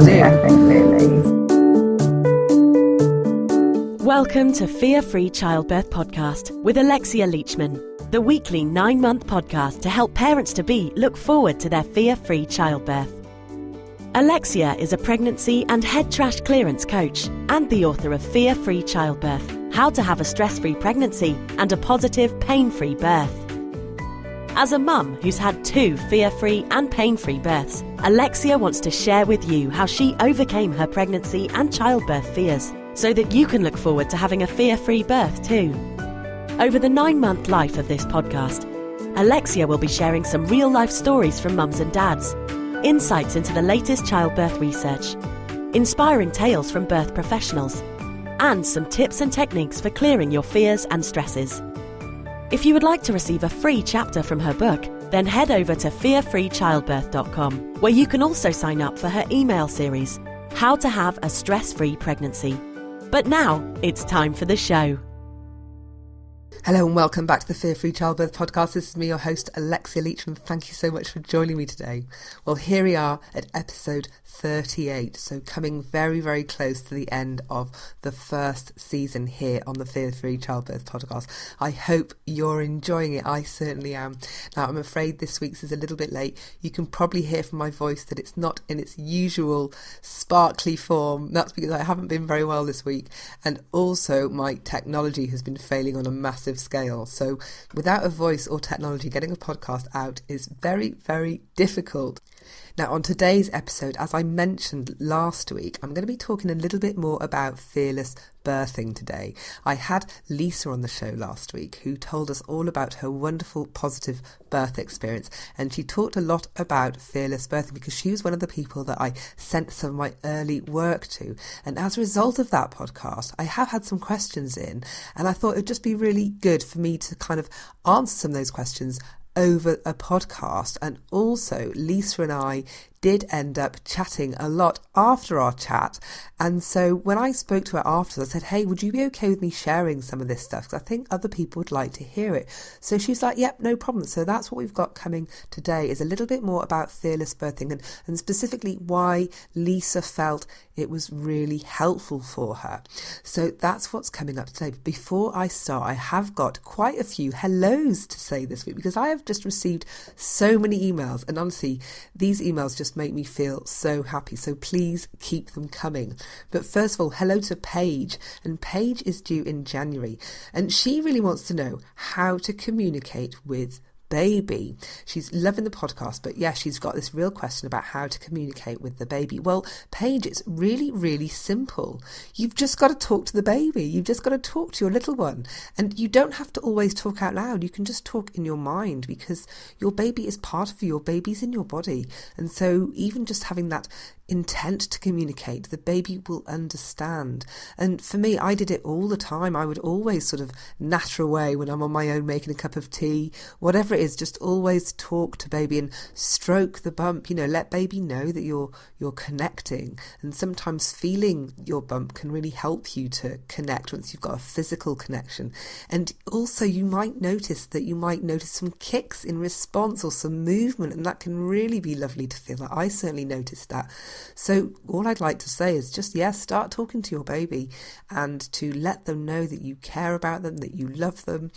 I think really. Welcome to Fear-Free Childbirth Podcast with Alexia Leachman, the weekly 9-month podcast to help parents-to-be look forward to their fear-free childbirth. Alexia is a pregnancy and head trash clearance coach and the author of Fear-Free Childbirth, How to Have a Stress-Free Pregnancy and a Positive, Pain-Free Birth. As a mum who's had 2 fear-free and pain-free births, Alexia wants to share with you how she overcame her pregnancy and childbirth fears so that you can look forward to having a fear-free birth too. Over the 9-month life of this podcast, Alexia will be sharing some real-life stories from mums and dads, insights into the latest childbirth research, inspiring tales from birth professionals, and some tips and techniques for clearing your fears and stresses. If you would like to receive a free chapter from her book, then head over to fearfreechildbirth.com, where you can also sign up for her email series, How to Have a Stress-Free Pregnancy. But now, it's time for the show. Hello and welcome back to the Fear-Free Childbirth Podcast. This is me, your host, Alexia Leachman. Thank you so much for joining me today. Well, here we are at episode 38, so coming very, very close to the end of the first season here on the Fear-Free Childbirth Podcast. I hope you're enjoying it. I certainly am. Now, I'm afraid this week's is a little bit late. You can probably hear from my voice that it's not in its usual sparkly form. That's because I haven't been very well this week, and also my technology has been failing on a massive scale. So without a voice or technology, getting a podcast out is very, very difficult. Now, on today's episode, as I mentioned last week, I'm going to be talking a little bit more about fearless birthing today. I had Lisa on the show last week who told us all about her wonderful positive birth experience, and she talked a lot about fearless birthing because she was one of the people that I sent some of my early work to. And as a result of that podcast, I have had some questions in, and I thought it would just be really good for me to kind of answer some of those questions over a podcast. And also Lisa and I did end up chatting a lot after our chat, and so when I spoke to her afterwards, I said, hey, would you be okay with me sharing some of this stuff, because I think other people would like to hear it. So she was like, yep, no problem. So that's what we've got coming today, is a little bit more about fearless birthing and specifically why Lisa felt it was really helpful for her. So that's what's coming up today. But before I start, I have got quite a few hellos to say this week, because I have just received so many emails, and honestly, these emails just make me feel so happy. So please keep them coming. But first of all, hello to Paige, and Paige is due in January, and she really wants to know how to communicate with baby. She's loving the podcast, but yeah, she's got this real question about how to communicate with the baby. Well, Paige, it's really, really simple. You've just got to talk to the baby. You've just got to talk to your little one. And you don't have to always talk out loud. You can just talk in your mind, because your baby is part of you. Your baby's in your body. And so even just having that intent to communicate, the baby will understand. And for me, I did it all the time. I would always sort of natter away when I'm on my own making a cup of tea, whatever it is, just always talk to baby and stroke the bump, let baby know that you're connecting. And sometimes feeling your bump can really help you to connect once you've got a physical connection. And also you might notice some kicks in response or some movement, and that can really be lovely to feel. I certainly noticed that. So all I'd like to say is just, start talking to your baby and to let them know that you care about them, that you love them,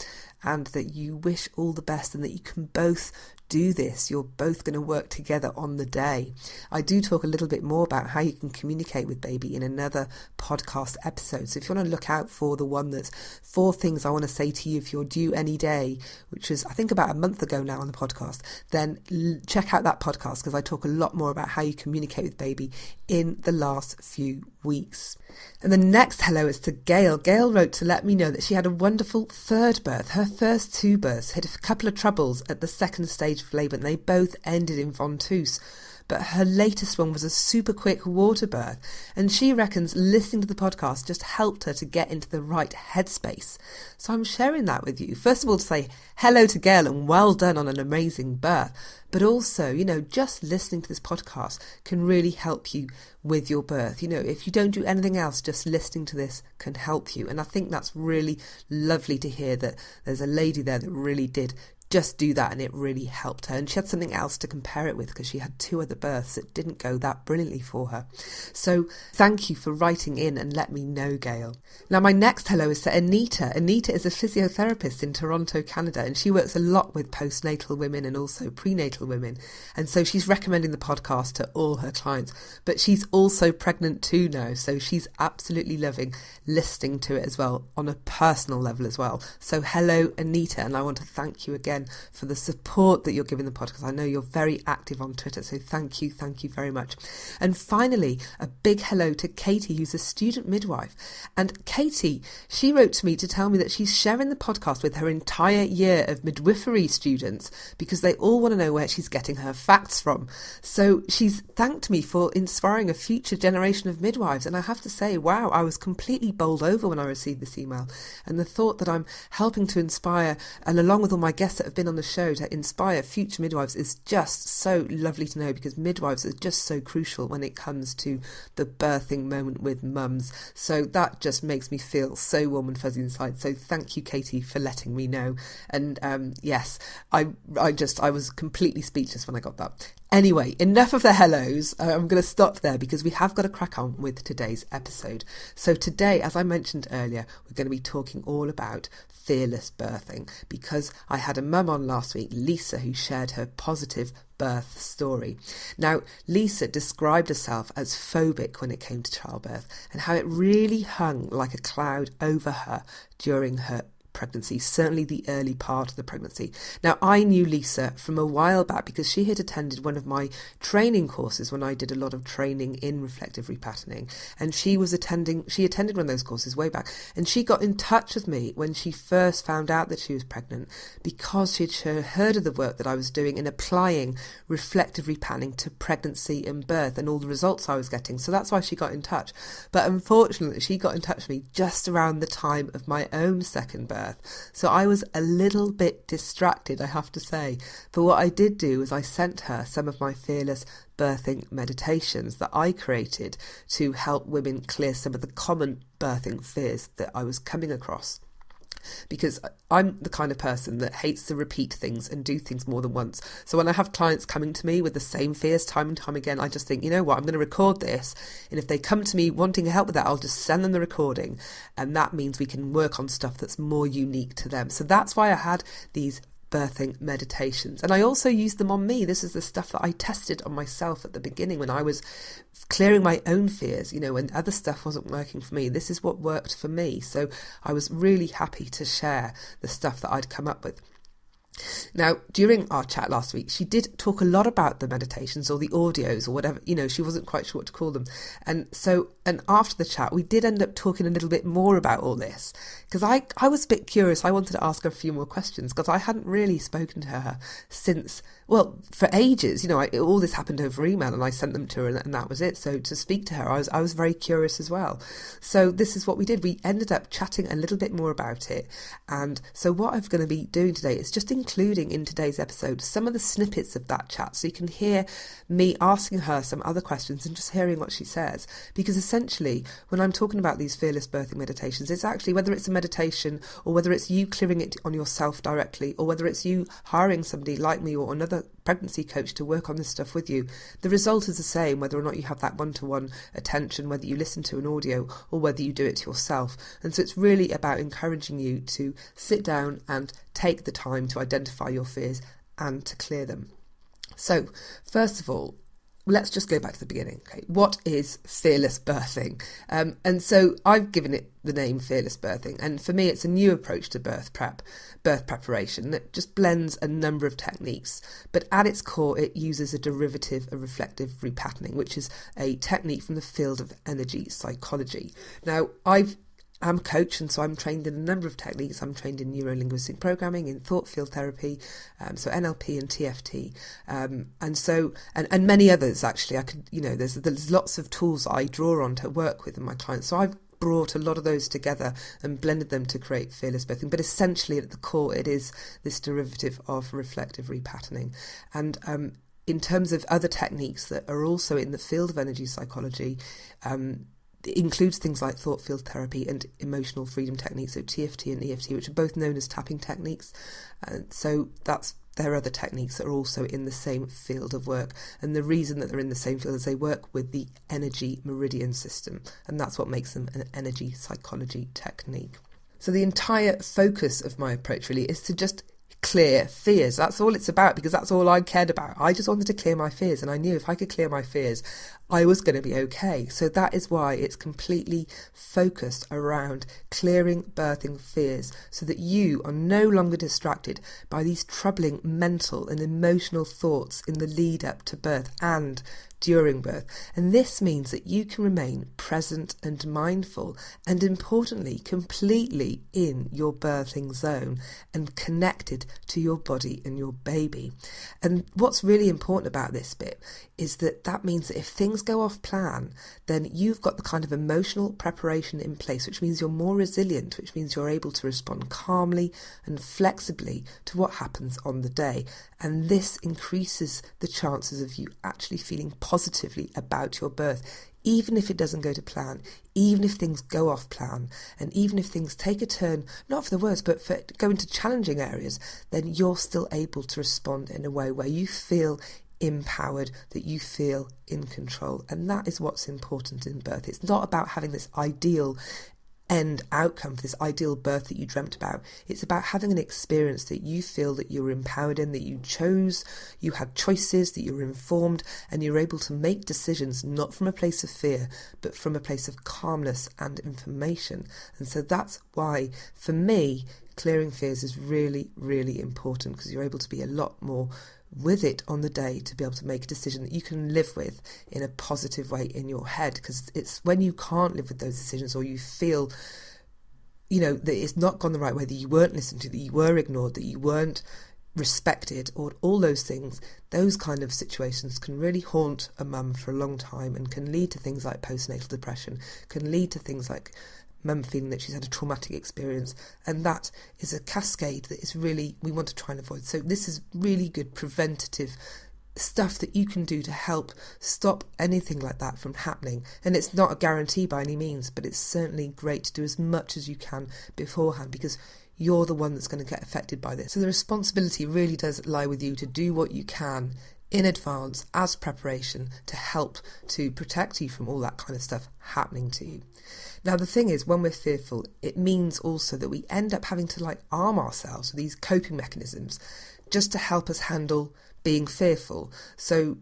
and that you wish all the best, and that you can both do this. You're both going to work together on the day. I do talk a little bit more about how you can communicate with baby in another podcast episode. So if you want to look out for the one that's 4 things I want to say to you if you're due any day, which was I think about a month ago now on the podcast, then check out that podcast, because I talk a lot more about how you communicate with baby in the last few weeks. And the next hello is to Gail. Gail wrote to let me know that she had a wonderful 3rd birth. Her first 2 births had a couple of troubles at the 2nd stage of labour, and they both ended in ventouse. But her latest one was a super quick water birth, and she reckons listening to the podcast just helped her to get into the right headspace. So I'm sharing that with you. First of all, to say hello to Gail and well done on an amazing birth. But also, just listening to this podcast can really help you with your birth. If you don't do anything else, just listening to this can help you. And I think that's really lovely to hear, that there's a lady there that really did just do that, and it really helped her. And she had something else to compare it with because she had 2 other births that didn't go that brilliantly for her. So thank you for writing in and let me know, Gail. Now my next hello is to Anita. Anita is a physiotherapist in Toronto, Canada, and she works a lot with postnatal women and also prenatal women. And so she's recommending the podcast to all her clients, but she's also pregnant too now. So she's absolutely loving listening to it as well on a personal level as well. So hello, Anita, and I want to thank you again for the support that you're giving the podcast. I know you're very active on Twitter, so thank you very much. And finally, a big hello to Katie, who's a student midwife. And Katie, she wrote to me to tell me that she's sharing the podcast with her entire year of midwifery students because they all want to know where she's getting her facts from. So she's thanked me for inspiring a future generation of midwives. And I have to say, wow, I was completely bowled over when I received this email. And the thought that I'm helping to inspire, and along with all my guests that have been on the show, to inspire future midwives is just so lovely to know, because midwives are just so crucial when it comes to the birthing moment with mums. So that just makes me feel so warm and fuzzy inside. So thank you, Katie, for letting me know. And yes, I was completely speechless when I got that. Anyway, enough of the hellos. I'm going to stop there because we have got to crack on with today's episode. So today, as I mentioned earlier, we're going to be talking all about fearless birthing, because I had a mum on last week, Lisa, who shared her positive birth story. Now, Lisa described herself as phobic when it came to childbirth, and how it really hung like a cloud over her during her pregnancy, certainly the early part of the pregnancy. Now, I knew Lisa from a while back because she had attended one of my training courses when I did a lot of training in reflective repatterning, and she attended one of those courses way back, and she got in touch with me when she first found out that she was pregnant, because she had heard of the work that I was doing in applying reflective repatterning to pregnancy and birth and all the results I was getting. So that's why she got in touch. But unfortunately, she got in touch with me just around the time of my own second birth. So I was a little bit distracted, I have to say. But what I did do was I sent her some of my fearless birthing meditations that I created to help women clear some of the common birthing fears that I was coming across. Because I'm the kind of person that hates to repeat things and do things more than once. So when I have clients coming to me with the same fears time and time again, I just think, you know what, I'm going to record this. And if they come to me wanting help with that, I'll just send them the recording. And that means we can work on stuff that's more unique to them. So that's why I had these birthing meditations. And I also used them on me. This is the stuff that I tested on myself at the beginning when I was clearing my own fears, when other stuff wasn't working for me. This is what worked for me. So I was really happy to share the stuff that I'd come up with. Now, during our chat last week, she did talk a lot about the meditations or the audios or whatever, she wasn't quite sure what to call them. And after the chat, we did end up talking a little bit more about all this, because I was a bit curious. I wanted to ask her a few more questions because I hadn't really spoken to her since, for ages. All this happened over email and I sent them to her and that was it. So to speak to her, I was very curious as well. So this is what we did. We ended up chatting a little bit more about it. And so what I'm going to be doing today is just including in today's episode some of the snippets of that chat, so you can hear me asking her some other questions and just hearing what she says. Because essentially, when I'm talking about these fearless birthing meditations, it's actually, whether it's a meditation or whether it's you clearing it on yourself directly, or whether it's you hiring somebody like me or another pregnancy coach to work on this stuff with you, the result is the same, whether or not you have that one-to-one attention, whether you listen to an audio or whether you do it yourself. And so it's really about encouraging you to sit down and take the time to identify your fears and to clear them. So first of all, let's just go back to the beginning. Okay, what is fearless birthing? And so I've given it the name fearless birthing. And for me, it's a new approach to birth preparation that just blends a number of techniques. But at its core, it uses a derivative of reflective repatterning, which is a technique from the field of energy psychology. Now, I'm a coach, and so I'm trained in a number of techniques. I'm trained in neuro-linguistic programming, in thought field therapy, so NLP and TFT, and many others. Actually, I could, there's lots of tools that I draw on to work with in my clients. So I've brought a lot of those together and blended them to create fearless birthing. But essentially, at the core, it is this derivative of reflective repatterning. And in terms of other techniques that are also in the field of energy psychology, It includes things like thought field therapy and emotional freedom techniques, so TFT and EFT, which are both known as tapping techniques. And so there are other techniques that are also in the same field of work. And the reason that they're in the same field is they work with the energy meridian system. And that's what makes them an energy psychology technique. So the entire focus of my approach really is to just clear fears. That's all it's about, because that's all I cared about. I just wanted to clear my fears, and I knew if I could clear my fears, I was going to be okay. So that is why it's completely focused around clearing birthing fears, so that you are no longer distracted by these troubling mental and emotional thoughts in the lead up to birth and during birth. And this means that you can remain present and mindful, and importantly, completely in your birthing zone and connected to your body and your baby. And what's really important about this bit is that means that if things go off plan, then you've got the kind of emotional preparation in place, which means you're more resilient, which means you're able to respond calmly and flexibly to what happens on the day. And this increases the chances of you actually feeling positively about your birth, even if it doesn't go to plan, even if things go off plan, and even if things take a turn, not for the worse, but for go into challenging areas, then you're still able to respond in a way where you feel empowered, that you feel in control. And that is what's important in birth. It's not about having this ideal end outcome for this ideal birth that you dreamt about. It's about having an experience that you feel that you're empowered in, that you chose, you had choices, that you're informed, and you're able to make decisions not from a place of fear, but from a place of calmness and information. And so that's why, for me, clearing fears is really, really important, because you're able to be a lot more with it on the day, to be able to make a decision that you can live with in a positive way in your head. Because it's when you can't live with those decisions, or you feel, that it's not gone the right way, that you weren't listened to, that you were ignored, that you weren't respected, or all those things, those kind of situations can really haunt a mum for a long time, and can lead to things like postnatal depression, can lead to things like mum feeling that she's had a traumatic experience, and that is a cascade that is really, we want to try and avoid. So this is really good preventative stuff that you can do to help stop anything like that from happening. And it's not a guarantee by any means, but it's certainly great to do as much as you can beforehand, because you're the one that's going to get affected by this. So the responsibility really does lie with you to do what you can in advance as preparation to help to protect you from all that kind of stuff happening to you. Now, the thing is, when we're fearful, it means also that we end up having to arm ourselves with these coping mechanisms just to help us handle being fearful. So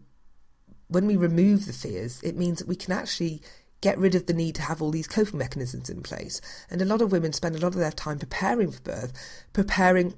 when we remove the fears, it means that we can actually get rid of the need to have all these coping mechanisms in place. And a lot of women spend a lot of their time preparing for birth,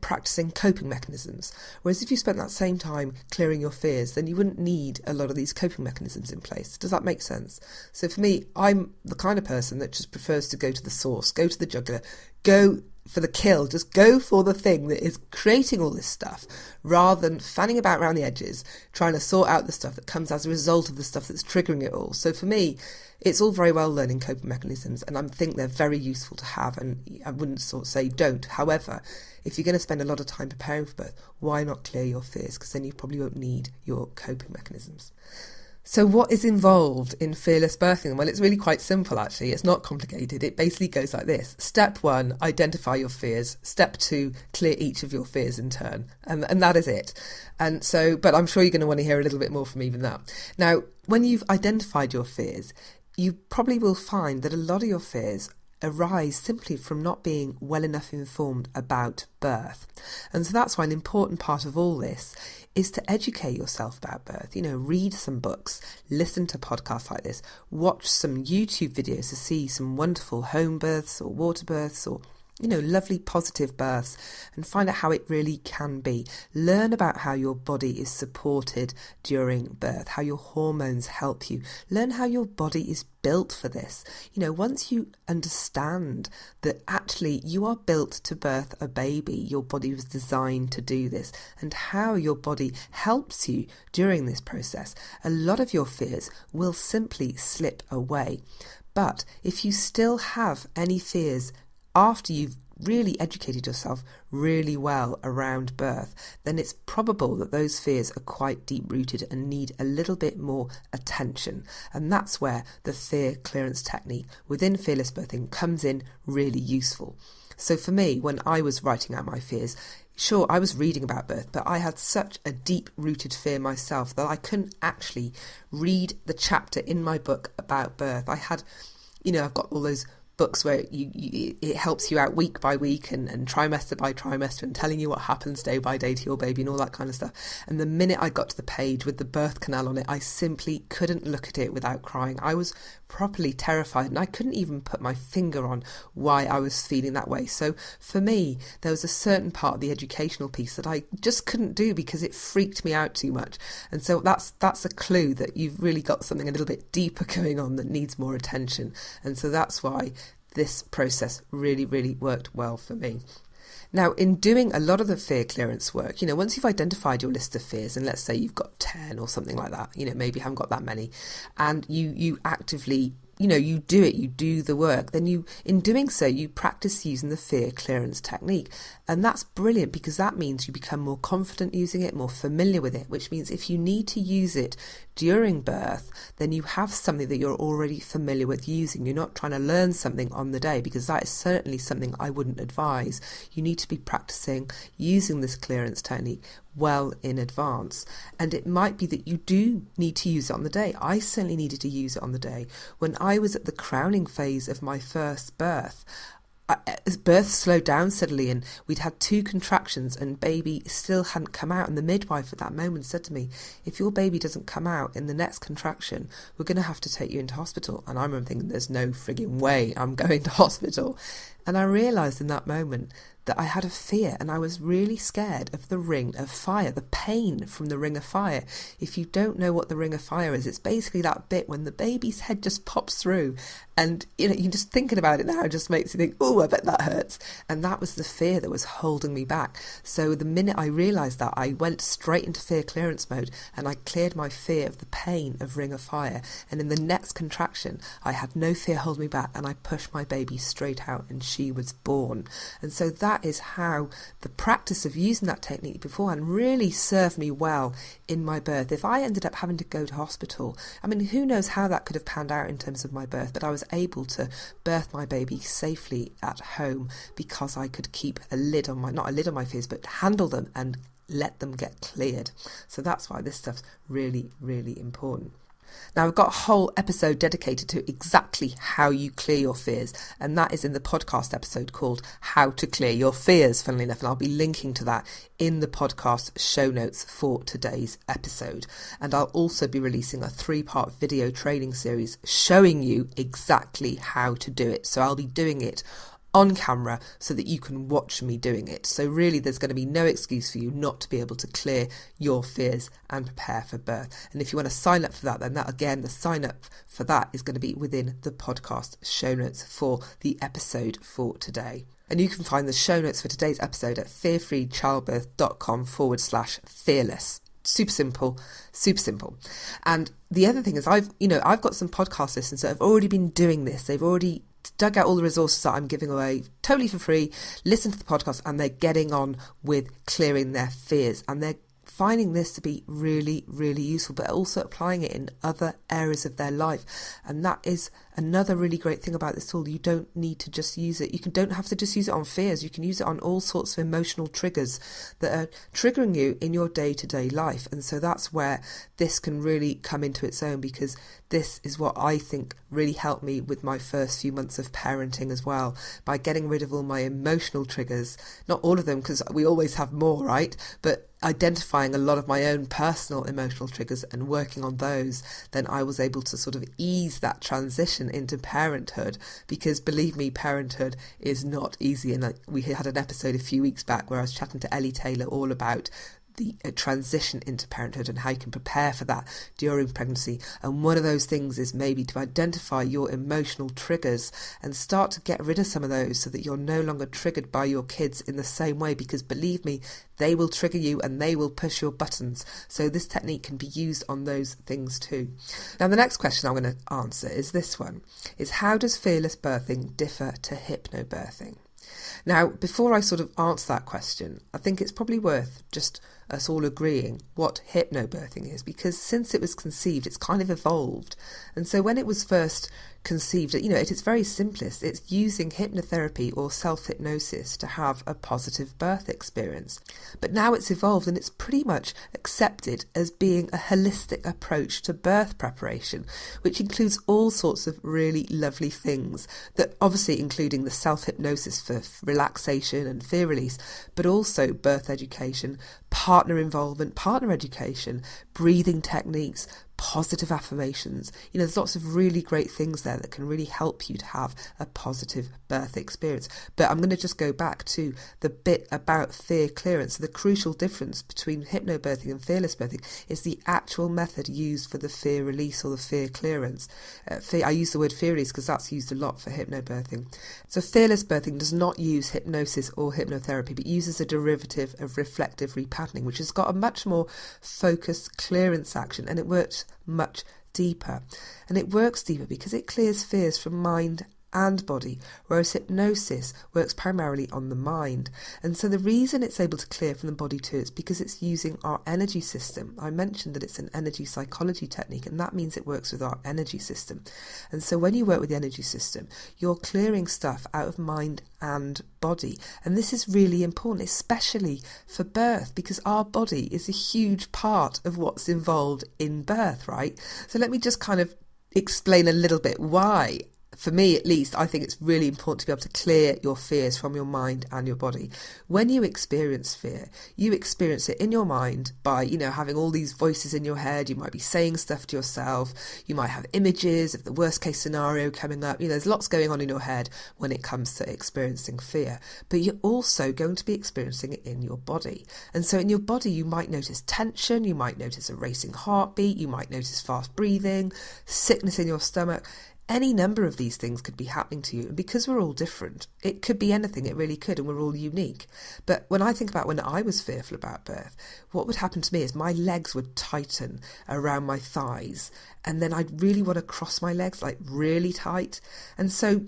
practicing coping mechanisms. Whereas if you spent that same time clearing your fears, then you wouldn't need a lot of these coping mechanisms in place. Does that make sense? So for me, I'm the kind of person that just prefers to go to the source, go to the jugular, go for the kill, just go for the thing that is creating all this stuff, rather than fanning about around the edges, trying to sort out the stuff that comes as a result of the stuff that's triggering it all. So for me, it's all very well learning coping mechanisms, and I think they're very useful to have, and I wouldn't say don't. However, if you're going to spend a lot of time preparing for birth, why not clear your fears? Because then you probably won't need your coping mechanisms. So what is involved in fearless birthing? Well, it's really quite simple, actually. It's not complicated. It basically goes like this. Step 1, identify your fears. Step 2, clear each of your fears in turn. And that is it. And so, but I'm sure you're going to want to hear a little bit more from me than that. Now, when you've identified your fears, you probably will find that a lot of your fears arise simply from not being well enough informed about birth. And so that's why an important part of all this is to educate yourself about birth. Read some books, listen to podcasts like this, watch some YouTube videos to see some wonderful home births or water births, or lovely positive births, and find out how it really can be. Learn about how your body is supported during birth, how your hormones help you. Learn how your body is built for this. Once you understand that actually you are built to birth a baby, your body was designed to do this, and how your body helps you during this process, a lot of your fears will simply slip away. But if you still have any fears after you've really educated yourself really well around birth, then it's probable that those fears are quite deep-rooted and need a little bit more attention. And that's where the fear clearance technique within fearless birthing comes in really useful. So for me, when I was writing out my fears, sure, I was reading about birth, but I had such a deep-rooted fear myself that I couldn't actually read the chapter in my book about birth. I had, I've got all those books where it helps you out week by week and trimester by trimester and telling you what happens day by day to your baby and all that kind of stuff. And the minute I got to the page with the birth canal on it, I simply couldn't look at it without crying. I was properly terrified and I couldn't even put my finger on why I was feeling that way. So for me, there was a certain part of the educational piece that I just couldn't do because it freaked me out too much. And so that's a clue that you've really got something a little bit deeper going on that needs more attention. And so that's why this process really, really worked well for me. Now, in doing a lot of the fear clearance work, once you've identified your list of fears, and let's say you've got 10 or something like that, maybe you haven't got that many, and you actively, you do the work, then in doing so, you practice using the fear clearance technique. And that's brilliant because that means you become more confident using it, more familiar with it, which means if you need to use it during birth, then you have something that you're already familiar with using. You're not trying to learn something on the day, because that is certainly something I wouldn't advise. You need to be practicing using this clearance technique well in advance. And it might be that you do need to use it on the day. I certainly needed to use it on the day. When I was at the crowning phase of my first birth, birth slowed down suddenly and we'd had 2 contractions and baby still hadn't come out, and the midwife at that moment said to me, if your baby doesn't come out in the next contraction, we're going to have to take you into hospital. And I remember thinking, there's no frigging way I'm going to hospital. And I realised in that moment that I had a fear, and I was really scared of the ring of fire, the pain from the ring of fire. If you don't know what the ring of fire is, it's basically that bit when the baby's head just pops through, and you just thinking about it now just makes you think, oh, I bet that hurts. And that was the fear that was holding me back. So the minute I realised that, I went straight into fear clearance mode and I cleared my fear of the pain of ring of fire. And in the next contraction, I had no fear holding me back, and I pushed my baby straight out and she was born. And so that is how the practice of using that technique beforehand really served me well in my birth. If I ended up having to go to hospital, who knows how that could have panned out in terms of my birth, but I was able to birth my baby safely at home because I could keep not a lid on my fears, but handle them and let them get cleared. So that's why this stuff's really, really important. Now, I've got a whole episode dedicated to exactly how you clear your fears, and that is in the podcast episode called How to Clear Your Fears, funnily enough, and I'll be linking to that in the podcast show notes for today's episode. And I'll also be releasing a 3-part video training series showing you exactly how to do it. So I'll be doing it on camera so that you can watch me doing it. So really there's going to be no excuse for you not to be able to clear your fears and prepare for birth. And if you want to sign up for that, then that again, the sign up for that is going to be within the podcast show notes for the episode for today. And you can find the show notes for today's episode at fearfreechildbirth.com/fearless. Super simple. And the other thing is I've got some podcast listeners that have already been doing this. They've already dug out all the resources that I'm giving away totally for free, listen to the podcast, and they're getting on with clearing their fears, and they're finding this to be really, really useful, but also applying it in other areas of their life. And that is another really great thing about this tool. You don't need to just use it. Don't have to just use it on fears. You can use it on all sorts of emotional triggers that are triggering you in your day-to-day life. And so that's where this can really come into its own, because this is what I think really helped me with my first few months of parenting as well, by getting rid of all my emotional triggers. Not all of them, because we always have more, right? But identifying a lot of my own personal emotional triggers and working on those, then I was able to sort of ease that transition into parenthood, because believe me, parenthood is not easy. And we had an episode a few weeks back where I was chatting to Ellie Taylor all about the transition into parenthood and how you can prepare for that during pregnancy. And one of those things is maybe to identify your emotional triggers and start to get rid of some of those so that you're no longer triggered by your kids in the same way, because believe me, they will trigger you and they will push your buttons. So this technique can be used on those things too. Now, the next question I'm going to answer is this one, is how does fearless birthing differ to hypnobirthing? Now, before I sort of answer that question, I think it's probably worth just us all agreeing what hypnobirthing is, because since it was conceived, it's kind of evolved. And so when it was first conceived, at its very simplest, it's using hypnotherapy or self-hypnosis to have a positive birth experience. But now it's evolved and it's pretty much accepted as being a holistic approach to birth preparation, which includes all sorts of really lovely things, that obviously including the self-hypnosis for relaxation and fear release, but also birth education, partner involvement, partner education, breathing techniques, positive affirmations. There's lots of really great things there that can really help you to have a positive birth experience. But I'm going to just go back to the bit about fear clearance. So the crucial difference between hypnobirthing and fearless birthing is the actual method used for the fear release or the fear clearance. I use the word fear release because that's used a lot for hypnobirthing. So fearless birthing does not use hypnosis or hypnotherapy, but uses a derivative of reflective repatterning, which has got a much more focused clearance action, and it works much deeper. And it works deeper because it clears fears from mind and body, whereas hypnosis works primarily on the mind. And so the reason it's able to clear from the body too is because it's using our energy system. I mentioned that it's an energy psychology technique, and that means it works with our energy system. And so when you work with the energy system, you're clearing stuff out of mind and body. And this is really important, especially for birth, because our body is a huge part of what's involved in birth, right? So let me just kind of explain a little bit why. For me, at least, I think it's really important to be able to clear your fears from your mind and your body. When you experience fear, you experience it in your mind by, having all these voices in your head. You might be saying stuff to yourself. You might have images of the worst case scenario coming up. There's lots going on in your head when it comes to experiencing fear. But you're also going to be experiencing it in your body. And so in your body, you might notice tension. You might notice a racing heartbeat. You might notice fast breathing, sickness in your stomach. Any number of these things could be happening to you. And because we're all different, it could be anything, it really could, and we're all unique. But when I think about when I was fearful about birth, what would happen to me is my legs would tighten around my thighs, and then I'd really want to cross my legs, like really tight. And so,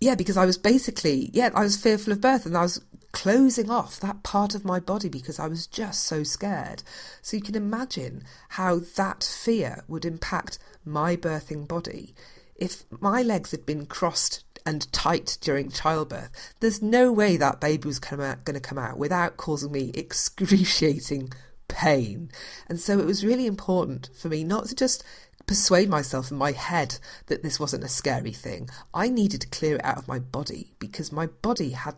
because I was I was fearful of birth, and I was closing off that part of my body because I was just so scared. So you can imagine how that fear would impact my birthing body. If my legs had been crossed and tight during childbirth, there's no way that baby was going to come out without causing me excruciating pain. And so it was really important for me not to just persuade myself in my head that this wasn't a scary thing. I needed to clear it out of my body because my body had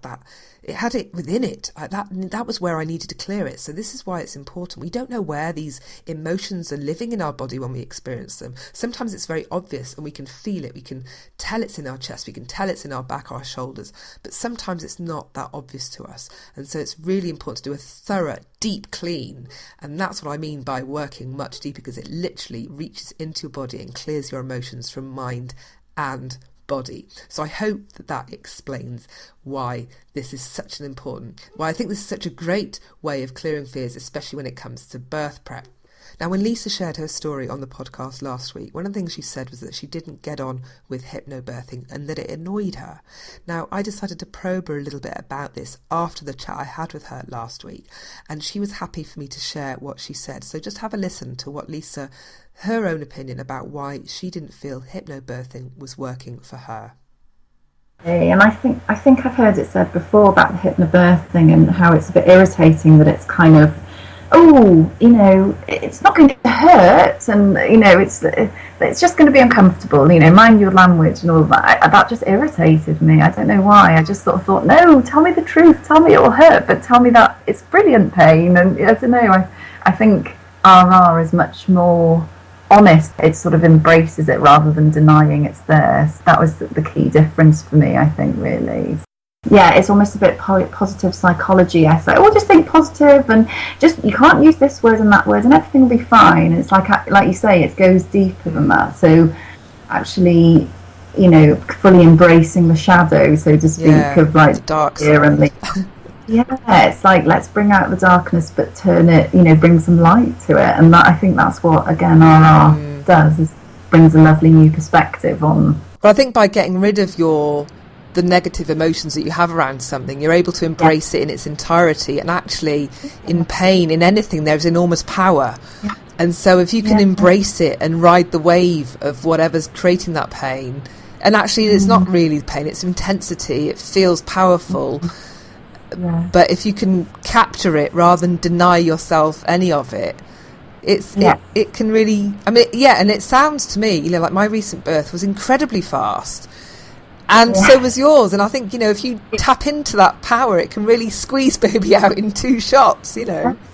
it within it. That was where I needed to clear it. So this is why it's important. We don't know where these emotions are living in our body when we experience them. Sometimes it's very obvious and we can feel it. We can tell it's in our chest. We can tell it's in our back or our shoulders. But sometimes it's not that obvious to us. And so it's really important to do a thorough, deep clean. And that's what I mean by working much deeper, because it literally reaches into your body and clears your emotions from mind and body. So I hope that explains why this is such an important, why I think this is such a great way of clearing fears, especially when it comes to birth prep. Now, when Lisa shared her story on the podcast last week, one of the things she said was that she didn't get on with hypnobirthing and that it annoyed her. Now, I decided to probe her a little bit about this after the chat I had with her last week, and she was happy for me to share what she said. So just have a listen to what Lisa, her own opinion about why she didn't feel hypnobirthing was working for her. And I think I've heard it said before about the hypnobirthing and how it's a bit irritating that it's kind of, it's not going to hurt, and it's just going to be uncomfortable. Mind your language and all that. That just irritated me. I don't know why. I just sort of thought, no, tell me the truth. Tell me it will hurt, but tell me that it's brilliant pain. And I don't know. I think RR is much more honest. It sort of embraces it rather than denying it's there. So that was the key difference for me, I think, really. Yeah, it's almost a bit positive psychology. Yes, just think positive, and just you can't use this word and that word, and everything will be fine. And it's like you say, it goes deeper than that. So actually, fully embracing the shadow, so to speak, of like the dark fear and it's like, let's bring out the darkness, but turn it, bring some light to it. And that, I think that's what again RR does, is brings a lovely new perspective on. But I think by getting rid of your the negative emotions that you have around something. You're able to embrace it in its entirety, and actually in pain, in anything, there's enormous power. And so if you can embrace it and ride the wave of whatever's creating that pain, and actually it's not really pain, it's intensity, it feels powerful, but if you can capture it rather than deny yourself any of it, it can really, I mean, and it sounds to me, like my recent birth was incredibly fast, and so was yours. And I think, if you tap into that power, it can really squeeze baby out in 2 shots,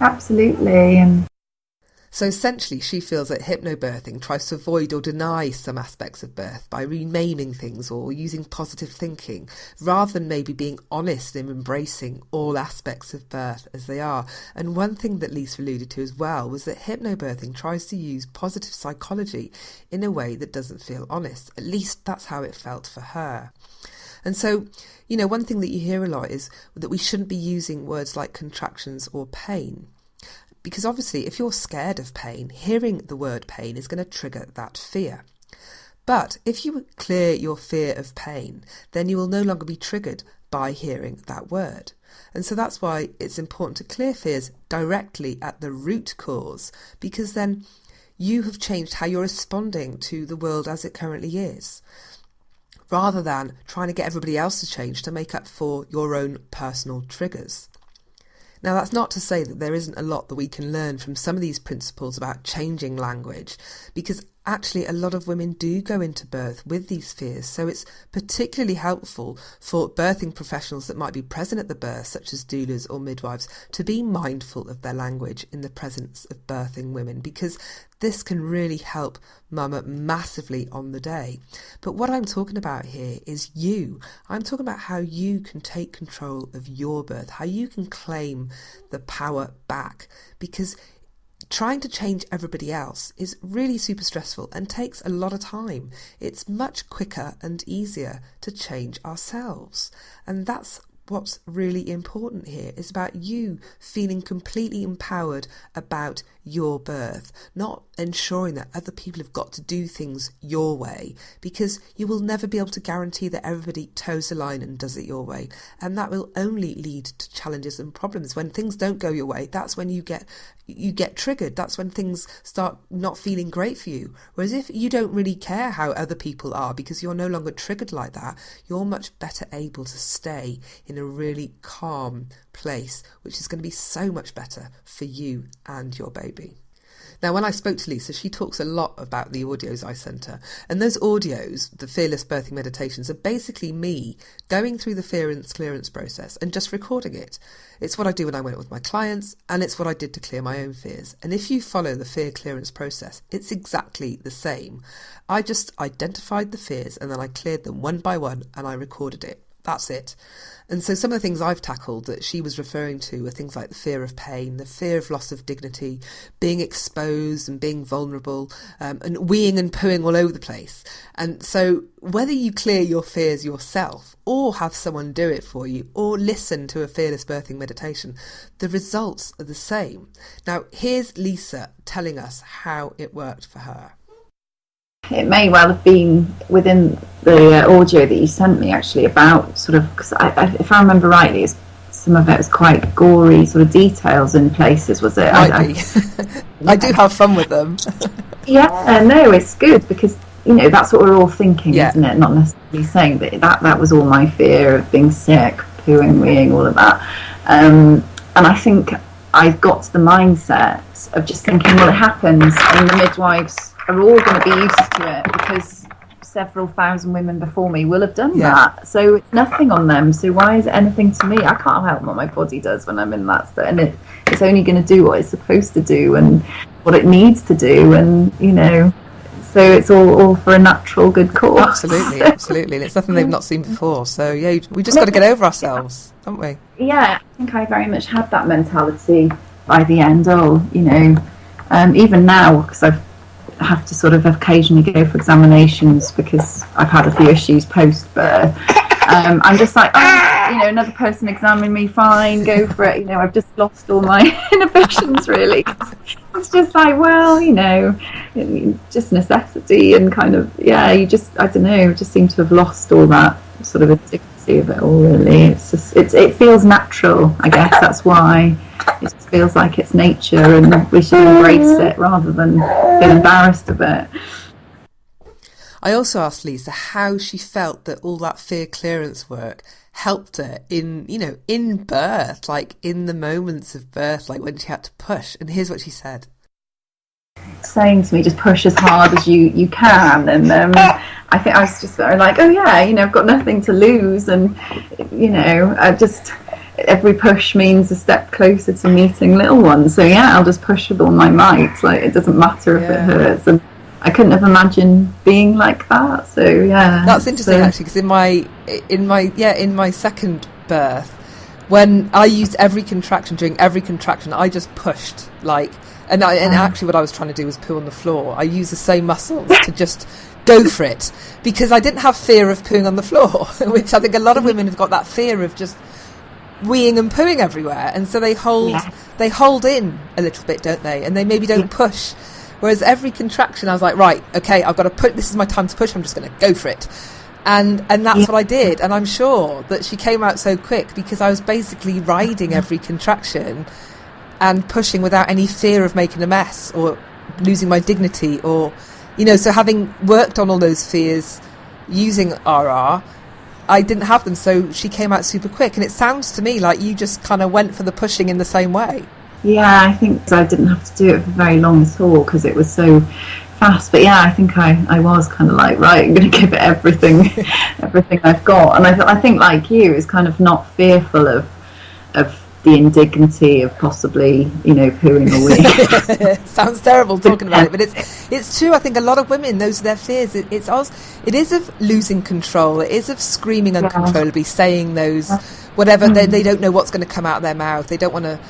Absolutely. And so essentially, she feels that hypnobirthing tries to avoid or deny some aspects of birth by renaming things or using positive thinking, rather than maybe being honest in embracing all aspects of birth as they are. And one thing that Lisa alluded to as well was that hypnobirthing tries to use positive psychology in a way that doesn't feel honest. At least that's how it felt for her. And so, one thing that you hear a lot is that we shouldn't be using words like contractions or pain. Because obviously, if you're scared of pain, hearing the word pain is going to trigger that fear. But if you clear your fear of pain, then you will no longer be triggered by hearing that word. And so that's why it's important to clear fears directly at the root cause, because then you have changed how you're responding to the world as it currently is, rather than trying to get everybody else to change to make up for your own personal triggers. Now, that's not to say that there isn't a lot that we can learn from some of these principles about changing language, because actually a lot of women do go into birth with these fears. So it's particularly helpful for birthing professionals that might be present at the birth, such as doulas or midwives, to be mindful of their language in the presence of birthing women, because this can really help mama massively on the day. But what I'm talking about here is you. I'm talking about how you can take control of your birth, how you can claim the power back, because trying to change everybody else is really super stressful and takes a lot of time. It's much quicker and easier to change ourselves. And that's what's really important here, is about you feeling completely empowered about your birth, not ensuring that other people have got to do things your way, because you will never be able to guarantee that everybody toes the line and does it your way. And that will only lead to challenges and problems. When things don't go your way, that's when you get triggered. That's when things start not feeling great for you. Whereas if you don't really care how other people are, because you're no longer triggered like that, you're much better able to stay in a really calm place, which is going to be so much better for you and your baby. Now, when I spoke to Lisa, she talks a lot about the audios I sent her. And those audios, the Fearless Birthing Meditations, are basically me going through the fear and clearance process and just recording it. It's what I do when I went with my clients, and it's what I did to clear my own fears. And if you follow the fear clearance process, it's exactly the same. I just identified the fears and then I cleared them one by one and I recorded it. That's it. And so some of the things I've tackled that she was referring to are things like the fear of pain, the fear of loss of dignity, being exposed and being vulnerable, and weeing and pooing all over the place. And so whether you clear your fears yourself or have someone do it for you or listen to a fearless birthing meditation, the results are the same. Now, here's Lisa telling us how it worked for her. It may well have been within the audio that you sent me, actually, about sort of, because if I remember rightly, some of it was quite gory sort of details in places, was it? I do have fun with them. Yeah, no, it's good, because, that's what we're all thinking, isn't it? Not necessarily saying that was all my fear of being sick, pooing, weeing, all of that. And I think I got to the mindset of just thinking, well, it happens, and the midwives are all going to be used to it, because several thousand women before me will have done that. So it's nothing on them. So why is it anything to me? I can't help what my body does when I'm in that state, and it's only going to do what it's supposed to do and what it needs to do, and so it's all for a natural good cause. Absolutely, and it's nothing they've not seen before. So we just got to get over ourselves, haven't we? Yeah, I think I very much had that mentality by the end. Even now, because I have to sort of occasionally go for examinations because I've had a few issues post-birth. I'm just like, another person examine me, fine, go for it. I've just lost all my inhibitions, really. It's just like, just necessity and kind of, you just, I don't know, just seem to have lost all that sort of indicacy of it all, really. It's just, it feels natural, I guess. That's why it just feels like it's nature, and we should embrace it rather than feel embarrassed of it. I also asked Lisa how she felt that all that fear clearance work helped her in birth, like in the moments of birth, like when she had to push. And here's what she said. Saying to me, just push as hard as you can, and I think I was just like, oh yeah, I've got nothing to lose, and I just, every push means a step closer to meeting little ones. So yeah, I'll just push with all my might. Like, it doesn't matter if it hurts, and I couldn't have imagined being like that. So yeah, that's interesting actually, because in my second birth, when I used during every contraction, I just pushed like. And actually what I was trying to do was poo on the floor. I used the same muscles to just go for it, because I didn't have fear of pooing on the floor, which I think a lot of women have got, that fear of just weeing and pooing everywhere. And so they hold in a little bit, don't they? And they maybe don't push. Whereas every contraction I was like, right, okay, I've got to put, this is my time to push, I'm just going to go for it. And that's what I did. And I'm sure that she came out so quick because I was basically riding every contraction and pushing without any fear of making a mess or losing my dignity, or, so having worked on all those fears using RR, I didn't have them. So she came out super quick. And it sounds to me like you just kind of went for the pushing in the same way. Yeah, I think I didn't have to do it for very long at all because it was so fast. But yeah, I think I was kind of like, right, I'm going to give it everything I've got. And I think like you, is kind of not fearful of the indignity of possibly, pooing away. Sounds terrible talking about it, but it's true. I think a lot of women, those are their fears. It is of losing control. It is of screaming uncontrollably, saying those whatever. They don't know what's going to come out of their mouth. They don't want their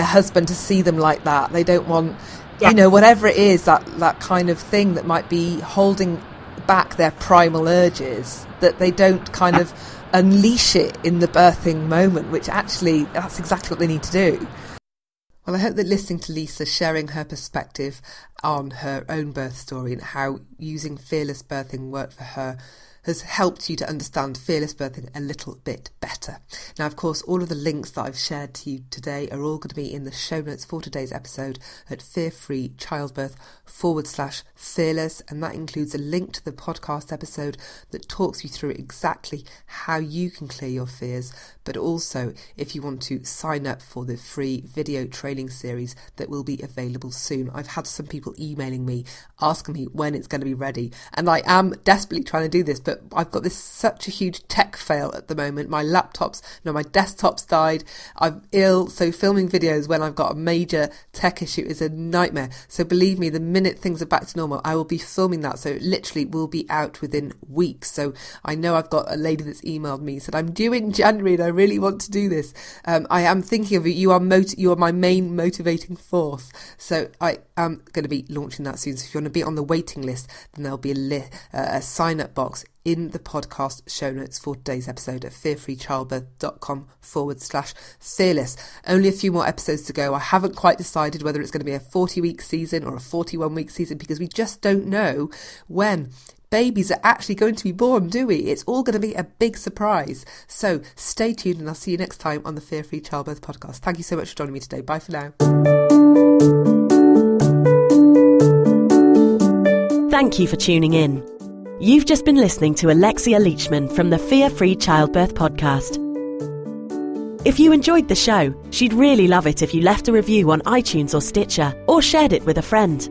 husband to see them like that. They don't want, whatever it is, that kind of thing that might be holding back their primal urges, that they don't kind of unleash it in the birthing moment, which actually that's exactly what they need to do. Well, I hope that listening to Lisa sharing her perspective on her own birth story and how using fearless birthing worked for her has helped you to understand fearless birthing a little bit better. Now, of course, all of the links that I've shared to you today are all going to be in the show notes for today's episode at fearfreechildbirth.com/fearless, and that includes a link to the podcast episode that talks you through exactly how you can clear your fears, but also if you want to sign up for the free video training series that will be available soon. I've had some people emailing me asking me when it's going to be ready, and I am desperately trying to do this, but I've got such a huge tech fail at the moment. My desktop's died. I'm ill, so filming videos when I've got a major tech issue is a nightmare. So believe me, the minute things are back to normal, I will be filming that. So it literally will be out within weeks. So I know I've got a lady that's emailed me, said I'm due in January and I really want to do this. I am thinking of you. You are my main motivating force. So I am going to be launching that soon. So if you want to be on the waiting list, then there'll be a sign up box in the podcast show notes for today's episode at fearfreechildbirth.com/fearless. Only a few more episodes to go. I haven't quite decided whether it's going to be a 40-week season or a 41-week season, because we just don't know when babies are actually going to be born, do we? It's all going to be a big surprise. So stay tuned, and I'll see you next time on the Fear Free Childbirth podcast. Thank you so much for joining me today. Bye for now. Thank you for tuning in. You've just been listening to Alexia Leachman from the Fear Free Childbirth podcast. If you enjoyed the show, she'd really love it if you left a review on iTunes or Stitcher, or shared it with a friend.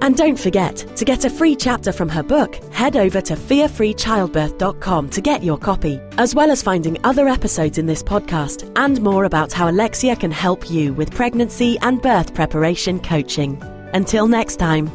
And don't forget, to get a free chapter from her book, head over to fearfreechildbirth.com to get your copy, as well as finding other episodes in this podcast and more about how Alexia can help you with pregnancy and birth preparation coaching. Until next time.